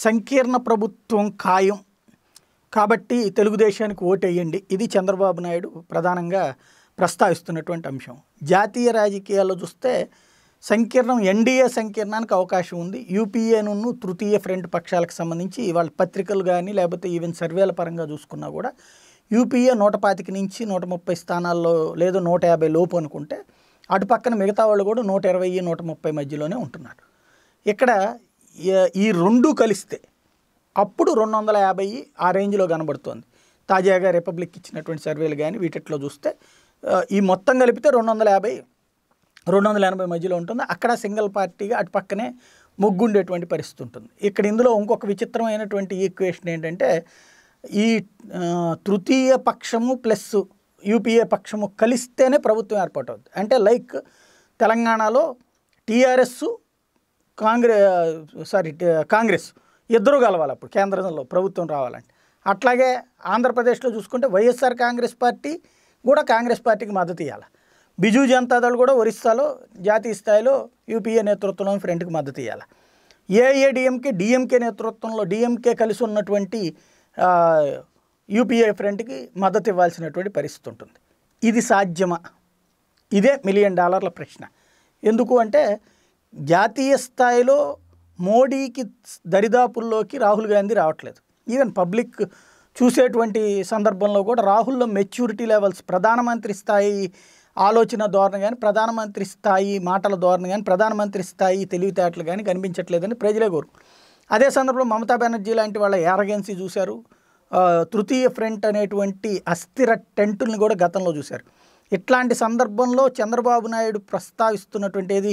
సంకీర్ణ ప్రభుత్వం ఖాయం కాబట్టి తెలుగుదేశానికి ఓటేయండి. ఇది చంద్రబాబు నాయుడు ప్రధానంగా ప్రస్తావిస్తున్నటువంటి అంశం. జాతీయ రాజకీయాల్లో చూస్తే సంకీర్ణం ఎన్డీఏ సంకీర్ణానికి అవకాశం ఉంది. యూపీఏను తృతీయ ఫ్రంట్ పక్షాలకు సంబంధించి వాళ్ళ పత్రికలు కానీ లేకపోతే ఈవెన్ సర్వేల పరంగా చూసుకున్నా కూడా యూపీఏ 125 నుంచి 130 స్థానాల్లో లేదు 150 లోపు అనుకుంటే, అటు పక్కన మిగతా వాళ్ళు కూడా 120, 130 మధ్యలోనే ఉంటున్నారు. ఇక్కడ ఈ రెండు కలిస్తే అప్పుడు 250 ఆ రేంజ్లో కనబడుతోంది. తాజాగా రిపబ్లిక్ ఇచ్చినటువంటి సర్వేలు కానీ వీటిట్లో చూస్తే ఈ మొత్తం కలిపితే 250, 280 మధ్యలో ఉంటుంది. అక్కడ సింగిల్ పార్టీగా అటు పక్కనే ముగ్గుండేటువంటి పరిస్థితి ఉంటుంది. ఇక్కడ ఇందులో ఇంకొక విచిత్రమైనటువంటి ఈక్వేషన్ ఏంటంటే, ఈ తృతీయ పక్షము ప్లస్ యూపీఏ పక్షము కలిస్తేనే ప్రభుత్వం ఏర్పాటవుతుంది. అంటే లైక్ తెలంగాణలో టీఆర్ఎస్ కాంగ్రెస్ ఇద్దరు కలవాలి అప్పుడు కేంద్రంలో ప్రభుత్వం రావాలంటే. అట్లాగే ఆంధ్రప్రదేశ్లో చూసుకుంటే వైఎస్ఆర్ కాంగ్రెస్ పార్టీ కూడా కాంగ్రెస్ పార్టీకి మద్దతు ఇవ్వాలి. బిజు జనతాదళ్ కూడా ఒరిస్సాలో జాతీయ స్థాయిలో యూపీఏ నేతృత్వంలో ఫ్రంట్కి మద్దతు ఇవ్వాలి. ఏఐఏడిఎంకే డిఎంకే నేతృత్వంలో డిఎంకే కలిసి ఉన్నటువంటి యూపీఏ ఫ్రంట్కి మద్దతు ఇవ్వాల్సినటువంటి పరిస్థితి ఉంటుంది. ఇది సాధ్యమా? ఇదే $1 మిలియన్ ప్రశ్న. ఎందుకు అంటే జాతీయ స్థాయిలో మోడీకి దరిదాపుల్లోకి రాహుల్ గాంధీ రావట్లేదు. ఈవెన్ పబ్లిక్ చూసేటువంటి సందర్భంలో కూడా రాహుల్లో మెచ్యూరిటీ లెవెల్స్, ప్రధానమంత్రి స్థాయి ఆలోచన ధోరణి కానీ, ప్రధానమంత్రి స్థాయి మాటల ధోరణి కానీ, ప్రధానమంత్రి స్థాయి తెలివితేటలు కానీ కనిపించట్లేదని ప్రజలే కోరు. అదే సందర్భంలో మమతా బెనర్జీ లాంటి వాళ్ళ యారగెన్సీ చూశారు. తృతీయ ఫ్రంట్ అనేటువంటి అస్థిర టెంటుల్ని కూడా గతంలో చూశారు. ఇట్లాంటి సందర్భంలో చంద్రబాబు నాయుడు ప్రస్తావిస్తున్నటువంటిది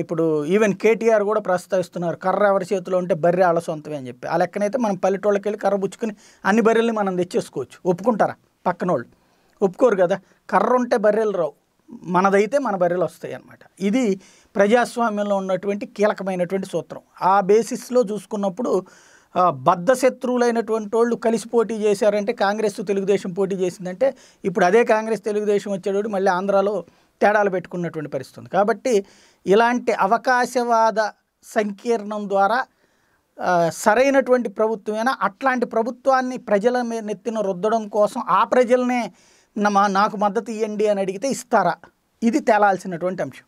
ఇప్పుడు ఈవెన్ కేటీఆర్ కూడా ప్రస్తావిస్తున్నారు, కర్ర ఎవరి చేతిలో ఉంటే బర్రె ఆళ్ళ సొంతమే అని చెప్పి. ఆ లెక్కనైతే మనం పల్లెటూళ్ళకి వెళ్ళి కర్ర పుచ్చుకుని అన్ని బర్రెల్ని మనం తెచ్చేసుకోవచ్చు. ఒప్పుకుంటారా? పక్కనోళ్ళు ఒప్పుకోరు కదా. కర్ర ఉంటే బర్రెలు రావు, మనదైతే మన బర్రెలు వస్తాయి అన్నమాట. ఇది ప్రజాస్వామ్యంలో ఉన్నటువంటి కీలకమైనటువంటి సూత్రం. ఆ బేసిస్లో చూసుకున్నప్పుడు బద్ధశత్రువులైనటువంటి వాళ్ళు కలిసి పోటీ చేశారంటే, కాంగ్రెస్ తెలుగుదేశం పోటీ చేసిందంటే ఇప్పుడు అదే కాంగ్రెస్ తెలుగుదేశం వచ్చేటప్పుడు మళ్ళీ ఆంధ్రాలో తేడాలు పెట్టుకున్నటువంటి పరిస్థితి ఉంది. కాబట్టి ఇలాంటి అవకాశవాద సంకీర్ణం ద్వారా సరైనటువంటి ప్రభుత్వమేనా, అట్లాంటి ప్రభుత్వాన్ని ప్రజల మీద నెత్తిన రుద్దడం కోసం ఆ ప్రజలనే నాకు మద్దతు ఇవ్వండి అని అడిగితే ఇస్తారా? ఇది తేలాల్సినటువంటి అంశం.